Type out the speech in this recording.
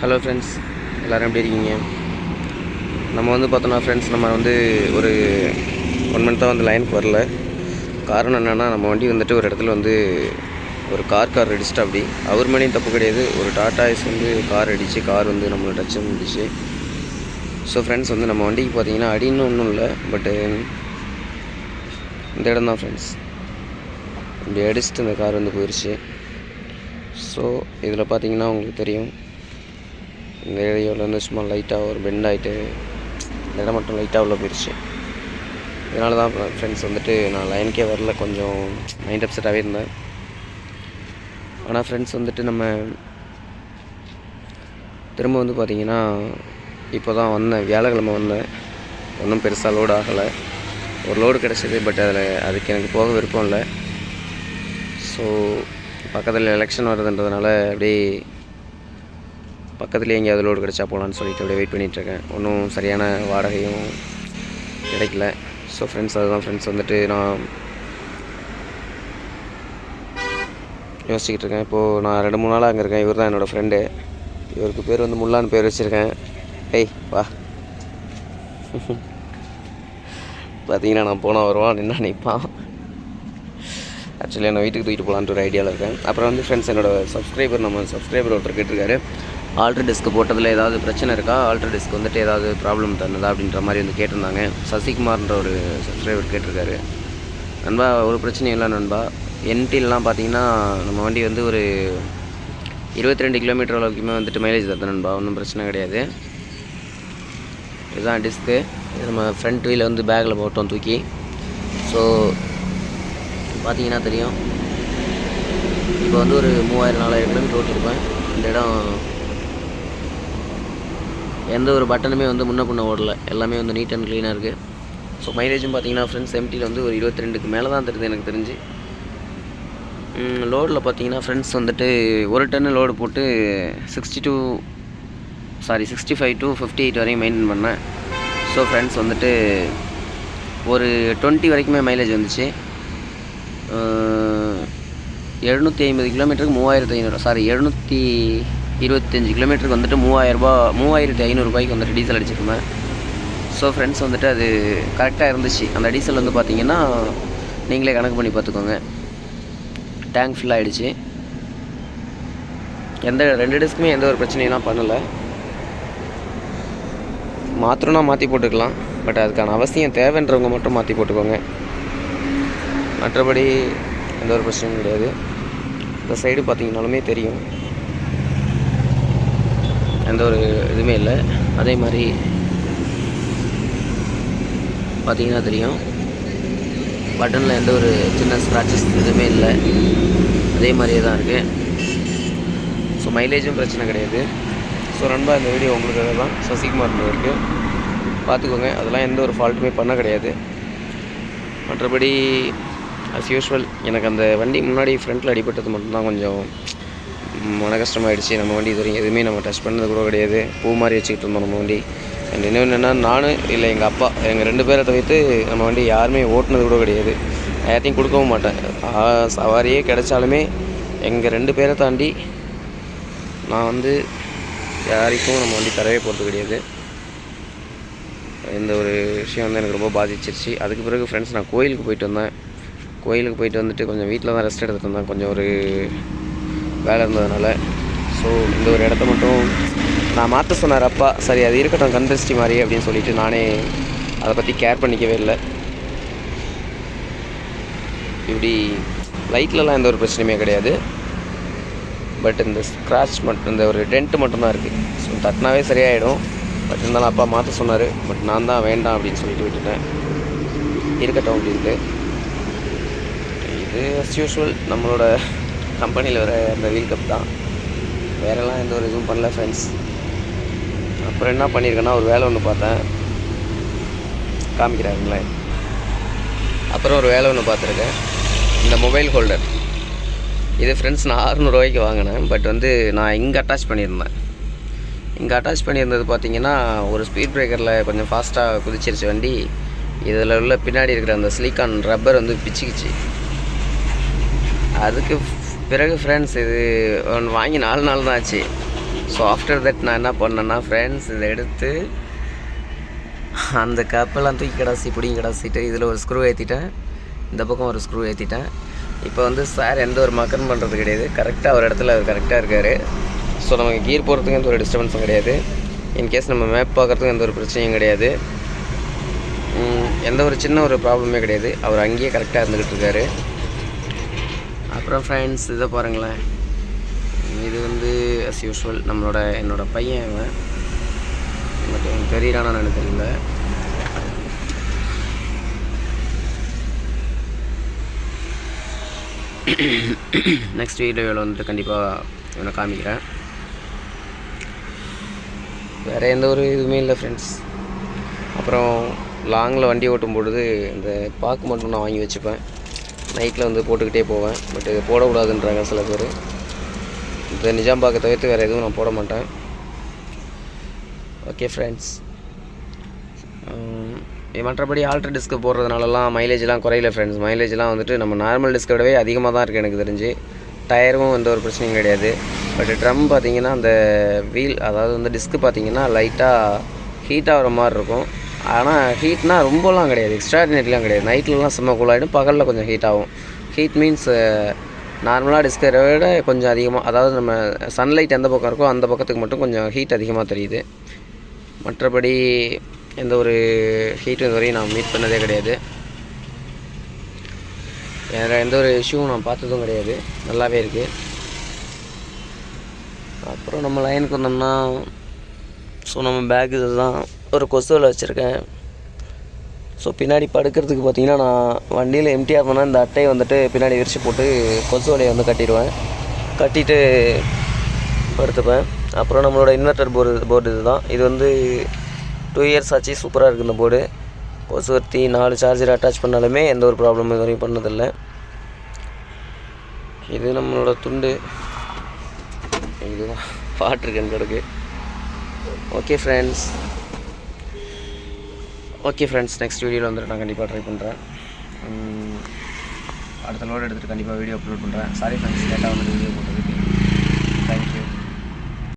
Hello friends, எல்லோரும் எப்படி இருக்கீங்க? நம்ம வந்து பார்த்தோன்னா ஃப்ரெண்ட்ஸ், நம்ம வந்து ஒரு 1 மந்த்தாக வந்து லைனுக்கு வரல. காரணம் என்னென்னா, நம்ம வண்டி வந்துட்டு ஒரு இடத்துல வந்து ஒரு கார் அடிச்சிட்டா. அப்படி அவர் மேலேயும் தப்பு கிடையாது. ஒரு டாடா ஏஸ் வந்து கார் அடித்து கார் வந்து நம்மளை டச் பண்ணிடுச்சு. ஸோ ஃப்ரெண்ட்ஸ், வந்து நம்ம வண்டிக்கு பார்த்தீங்கன்னா அடின்னு ஒன்றும் இல்லை, பட்டு இந்த இடம் தான் ஃப்ரெண்ட்ஸ். இப்படி அடிச்சுட்டு இந்த கார் வந்து போயிடுச்சு. ஸோ இதில் பார்த்தீங்கன்னா உங்களுக்கு தெரியும், இந்த ஏரியாவில் வந்து சும்மா லைட்டாக ஒரு பெண்ட் ஆகிட்டு இந்த இடம் மட்டும் லைட்டாக உள்ள போயிடுச்சு. இதனால தான் ஃப்ரெண்ட்ஸ் வந்துட்டு நான் லைனுக்கே வரல, கொஞ்சம் மைண்ட் அப்செட்டாகவே இருந்தேன். ஆனால் ஃப்ரெண்ட்ஸ் வந்துட்டு நம்ம திரும்ப வந்து பார்த்திங்கன்னா இப்போ தான் வந்தேன், வியாழக்கிழமை வந்தேன். ஒன்றும் பெருசாக லோடு ஆகலை, ஒரு லோடு கிடச்சிது. பட் அதுக்கு எனக்கு போக விருப்பம் இல்லை. ஸோ பக்கத்தில் எலெக்ஷன் வருதுன்றதுனால அப்படியே பக்கத்துலேயே எங்கேயாவது லோடு கிடச்சா போகலான்னு சொல்லிட்டு அப்படியே வெயிட் பண்ணிகிட்ருக்கேன். ஒன்றும் சரியான வாடகையும் கிடைக்கல. ஸோ ஃப்ரெண்ட்ஸ், அதுதான் ஃப்ரெண்ட்ஸ் வந்துட்டு நான் யோசிச்சுக்கிட்டு இருக்கேன். இப்போது நான் 2-3 நாளாக அங்கே இருக்கேன். இவர் தான் என்னோடய ஃப்ரெண்டு. இவருக்கு பேர் வந்து முல்லான்னு பேர் வச்சுருக்கேன். வா பார்த்தீங்கன்னா நான் போனால் வருவான், நின்னா நிற்பான். ஆக்சுவலி நான் வீட்டுக்கு தூக்கிட்டு போகலான்ட்டு ஒரு ஐடியாவில் இருக்கேன். அப்புறம் வந்து ஃப்ரெண்ட்ஸ், என்னோடய சப்ஸ்கிரைபர் ஒருத்தர் கேட்டிருக்காரு, ஆல்ட்ரு டிஸ்க் போட்டதில் ஏதாவது பிரச்சனை இருக்கா, ஆல்ட்ரு டிஸ்க் வந்துட்டு ஏதாவது ப்ராப்ளம் தந்ததா அப்படின்ற மாதிரி வந்து கேட்டிருந்தாங்க. சசிகுமார்ன்ற ஒரு சப்ஸ்கிரைபர் கேட்டிருக்காரு. நண்பா, ஒரு பிரச்சனையும் இல்லை நண்பா. என்டிலலாம் பார்த்தீங்கன்னா நம்ம வண்டி வந்து ஒரு 22 கிலோமீட்டர் அளவுக்குமே வந்துட்டு மைலேஜ் தருது நண்பா, ஒன்றும் பிரச்சனை கிடையாது. இதுதான் டிஸ்க்கு. இது நம்ம ஃப்ரண்ட் வீலில் வந்து பேக்கில் போட்டோம் தூக்கி. ஸோ பார்த்தீங்கன்னா தெரியும், இப்போ வந்து ஒரு 3000-4000 கிலோமீட்டர் ஓட்டியிருப்பேன். இந்த இடம் எந்த ஒரு பட்டனுமே வந்து முன்ன பின்ன ஓடலை, எல்லாமே வந்து நீட் அண்ட் க்ளீனாக இருக்குது. ஸோ மைலேஜும் பார்த்தீங்கன்னா ஃப்ரெண்ட்ஸ் எம்டியில் வந்து ஒரு 22க்கு மேலே தான் தருது எனக்கு தெரிஞ்சு. லோடில் பார்த்தீங்கன்னா ஃப்ரெண்ட்ஸ் வந்துட்டு 1 டன்னு லோடு போட்டு 65 to 58 வரையும் மெயின்டைன் பண்ணேன். ஸோ ஃப்ரெண்ட்ஸ் வந்துட்டு ஒரு 20 வரைக்குமே மைலேஜ் வந்துச்சு. 750 கிலோமீட்டருக்கு 3500, 725 கிலோமீட்டருக்கு வந்துட்டு 3500 ரூபாய்க்கு வந்துட்டு டீசல் அடிச்சிருந்தேன். ஸோ ஃப்ரெண்ட்ஸ் வந்துட்டு அது கரெக்டாக இருந்துச்சு. அந்த டீசல் வந்து பார்த்திங்கன்னா நீங்களே கணக்கு பண்ணி பார்த்துக்கோங்க. டேங்க் ஃபுல் ஆகிடுச்சு. 2 டிஸ்க்குமே எந்த ஒரு பிரச்சனையெல்லாம் பண்ணலை. மாற்றணும்னா மாற்றி போட்டுக்கலாம், பட் அதுக்கான அவசியம் தேவைன்றவங்க மட்டும் மாற்றி போட்டுக்கோங்க. மற்றபடி எந்த ஒரு பிரச்சனையும் கிடையாது. இந்த சைடு பார்த்திங்கனாலுமே தெரியும், எந்த ஒரு இதுவுமே இல்லை. அதே மாதிரி பார்த்திங்கன்னா தெரியும், பட்டனில் எந்த ஒரு சின்ன ஸ்க்ராச்சஸ் எதுவுமே இல்லை, அதே மாதிரியே தான் இருக்குது. ஸோ மைலேஜும் பிரச்சனை கிடையாது. ஸோ நண்பா, இந்த வீடியோ உங்களுக்காக தான். சசிகுமார் இருக்குது, பார்த்துக்கோங்க. அதெல்லாம் எந்த ஒரு ஃபால்ட்டுமே பண்ண கிடையாது. மற்றபடி அஸ் யூஷுவல் எனக்கு அந்த வண்டி முன்னாடி ஃப்ரண்ட்டில் அடிபட்டது மட்டும்தான் கொஞ்சம் மன கஷ்டமாயிடுச்சு. நம்ம வண்டி இது வரைக்கும் எதுவுமே நம்ம டச் பண்ணது கூட கிடையாது. பூ மாதிரி வச்சுக்கிட்டு இருந்தோம் நம்ம வண்டி. அண்ட் இன்னும் என்னென்னா, நான் இல்லை எங்கள் அப்பா, எங்கள் 2 பேரை தவிர்த்து நம்ம வண்டி யாருமே ஓட்டுனது கூட கிடையாது. யார்த்தையும் கொடுக்கவும் மாட்டேன். சவாரியே கிடைச்சாலுமே எங்கள் 2 பேரை தாண்டி நான் வந்து யாருக்கும் நம்ம வண்டி தரவே போகிறது கிடையாது. இந்த ஒரு விஷயம் வந்து எனக்கு ரொம்ப பாதிச்சிருச்சு. அதுக்கு பிறகு ஃப்ரெண்ட்ஸ், நான் கோயிலுக்கு போயிட்டு வந்தேன். கோயிலுக்கு போயிட்டு வந்துட்டு கொஞ்சம் வீட்டில் தான் ரெஸ்ட் எடுத்துகிட்டு இருந்தேன், கொஞ்சம் ஒரு வேலை இருந்ததுனால. ஸோ இந்த ஒரு இடத்த மட்டும் நான் மாற்ற சொன்னார் அப்பா. சரி, அது இருக்கட்டும், கண்திருஷ்டி மாதிரி அப்படின்னு சொல்லிவிட்டு நானே அதை பற்றி கேர் பண்ணிக்கவே இல்லை. இப்படி லைட்லலாம் எந்த ஒரு பிரச்சனையுமே கிடையாது. பட் இந்த ஸ்க்ராட்ச் மட்டும், இந்த ஒரு டென்ட்டு மட்டும்தான் இருக்குது. ஸோ தட்டினாவே சரியாயிடும். பட் இருந்தாலும் அப்பா மாற்ற சொன்னார். பட் நான் தான் வேண்டாம் அப்படின்னு சொல்லிட்டு விட்டுட்டேன். இருக்கட்டும் அப்படின்ட்டு. இது அஸ் யூஷுவல் நம்மளோட கம்பெனியில் வர அந்த வீல் கப் தான். வேறெல்லாம் எந்த ஒரு இதுவும் பண்ணல ஃப்ரெண்ட்ஸ். அப்புறம் என்ன பண்ணியிருக்கேன்னா, ஒரு வேலை ஒன்று பார்த்தேன், காமிக்கிறாருங்களே. அப்புறம் ஒரு வேலை ஒன்று பார்த்துருக்கேன், இந்த மொபைல் ஹோல்டர். இது ஃப்ரெண்ட்ஸ் நான் 600 ரூபாய்க்கு வாங்கினேன். பட் வந்து நான் இங்கே அட்டாச் பண்ணியிருந்தேன். இங்கே அட்டாச் பண்ணியிருந்தது பார்த்திங்கன்னா, ஒரு ஸ்பீட் பிரேக்கரில் கொஞ்சம் ஃபாஸ்ட்டாக குதிச்சிருச்சு வண்டி. இதில் உள்ள பின்னாடி இருக்கிற அந்த சிலிக்கான் ரப்பர் வந்து பிச்சுக்கிச்சு. அதுக்கு பிறகு ஃப்ரெண்ட்ஸ், இது ஒன்று வாங்கி 4 நாள் தான் ஆச்சு. ஸோ ஆஃப்டர் தட் நான் என்ன பண்ணேன்னா ஃப்ரெண்ட்ஸ், இதை எடுத்து அந்த கப்பெல்லாம் தூக்கி கிடாசிட்டு இதில் ஒரு ஸ்க்ரூ ஏற்றிட்டேன், இந்த பக்கம் ஒரு ஸ்க்ரூ ஏற்றிட்டேன். இப்போ வந்து சார் எந்த ஒரு மக்கன் பண்ணுறது கிடையாது, கரெக்டாக ஒரு இடத்துல அவர் கரெக்டாக இருக்கார். ஸோ நமக்கு கீர் போகிறதுக்கு எந்த ஒரு டிஸ்டர்பன்ஸும் கிடையாது, இன்கேஸ் நம்ம மேப் பார்க்குறதுக்கு எந்த ஒரு பிரச்சனையும் கிடையாது, எந்த ஒரு சின்ன ஒரு ப்ராப்ளமே கிடையாது. அவர் அங்கேயே கரெக்டாக இருந்துக்கிட்டு இருக்காரு. அப்புறம் ஃப்ரெண்ட்ஸ், இதை பாருங்களேன், இது வந்து அஸ் யூஷுவல் என்னோடய பையன் அவன், பட் எனக்கு தெரியறானான்னு எனக்கு தெரியல. நெக்ஸ்ட் வீடியோவில் வந்துட்டு கண்டிப்பாக இவனை காமிக்கிறேன். வேறு எந்த ஒரு இதுவுமே இல்லை ஃப்ரெண்ட்ஸ். அப்புறம் லாங்கில் வண்டி ஓட்டும் பொழுது இந்த பாக்கு மட்டும் நான் வாங்கி வச்சுப்பேன், நைட்டில் வந்து போட்டுக்கிட்டே போவேன். பட் இது போடக்கூடாதுன்றாங்க சில பேர். இந்த நிஜாம் பாக்கை தவிர்த்து வேறு எதுவும் நான் போட மாட்டேன். ஓகே ஃப்ரெண்ட்ஸ், மற்றபடி ஆல்ட்ரு டிஸ்க்கு போடுறதுனாலலாம் மைலேஜ்லாம் குறையில ஃப்ரெண்ட்ஸ். மைலேஜ்லாம் வந்துட்டு நம்ம நார்மல் டிஸ்க்கை விடவே அதிகமாக தான் இருக்குது எனக்கு தெரிஞ்சு. டயரும் எந்த ஒரு பிரச்சனையும் கிடையாது. பட் ட்ரம் பார்த்திங்கன்னா அந்த வீல், அதாவது வந்து டிஸ்க்கு பார்த்திங்கன்னா லைட்டாக ஹீட் ஆகிற மாதிரி இருக்கும். ஆனால் ஹீட்னால் ரொம்பலாம் கிடையாது, எக்ஸ்ட்ராடினரிலாம் கிடையாது. நைட்லலாம் செம்ம கூலாகிடும், பகலில் கொஞ்சம் ஹீட் ஆகும். ஹீட் மீன்ஸ் நார்மலாக டிஸ்கை விட கொஞ்சம் அதிகமாக, அதாவது நம்ம சன்லைட் எந்த பக்கம் இருக்கோ அந்த பக்கத்துக்கு மட்டும் கொஞ்சம் ஹீட் அதிகமாக தெரியுது. மற்றபடி எந்த ஒரு ஹீட்டும் இதுவரையும் நான் மீட் பண்ணதே கிடையாது. வேறு எந்த ஒரு இஷ்யூவும் நான் பார்த்ததும் கிடையாது, நல்லாவே இருக்குது. அப்புறம் நம்ம லைனுக்கு வந்தோம்னா, ஸோ நம்ம பேக் இதுதான், ஒரு கொசுவில் வச்சுருக்கேன். ஸோ பின்னாடி படுக்கிறதுக்கு பார்த்திங்கன்னா நான் வண்டியில் எம்டிஆர் பண்ணால் இந்த அட்டையை வந்துட்டு பின்னாடி விரிச்சு போட்டு கொசு வலையை வந்து கட்டிடுவேன், கட்டிட்டு படுத்துப்பேன். அப்புறம் நம்மளோட இன்வெர்ட்டர் போர்டு இதுதான். இது வந்து 2 இயர்ஸ் ஆச்சு, சூப்பராக இருக்குது இந்த போர்டு. கொசுவர்த்தி 4 சார்ஜர் அட்டாச் பண்ணாலுமே எந்த ஒரு ப்ராப்ளமும் இது வரையும் பண்ணதில்லை. இது நம்மளோட துண்டு, இதுதான் வாட்ரு கேன் கிடக்கு. ஓகே ஃப்ரெண்ட்ஸ், நெக்ஸ்ட் வீடியோவில் வந்துட்டு நான் கண்டிப்பாக ட்ரை பண்ணுறேன். அடுத்த லோடு எடுத்துகிட்டு கண்டிப்பாக வீடியோ அப்லோட் பண்ணுறேன். சாரி ஃப்ரெண்ட்ஸ், லேட்டாக வந்துட்டு வீடியோ போட்டதுக்கு.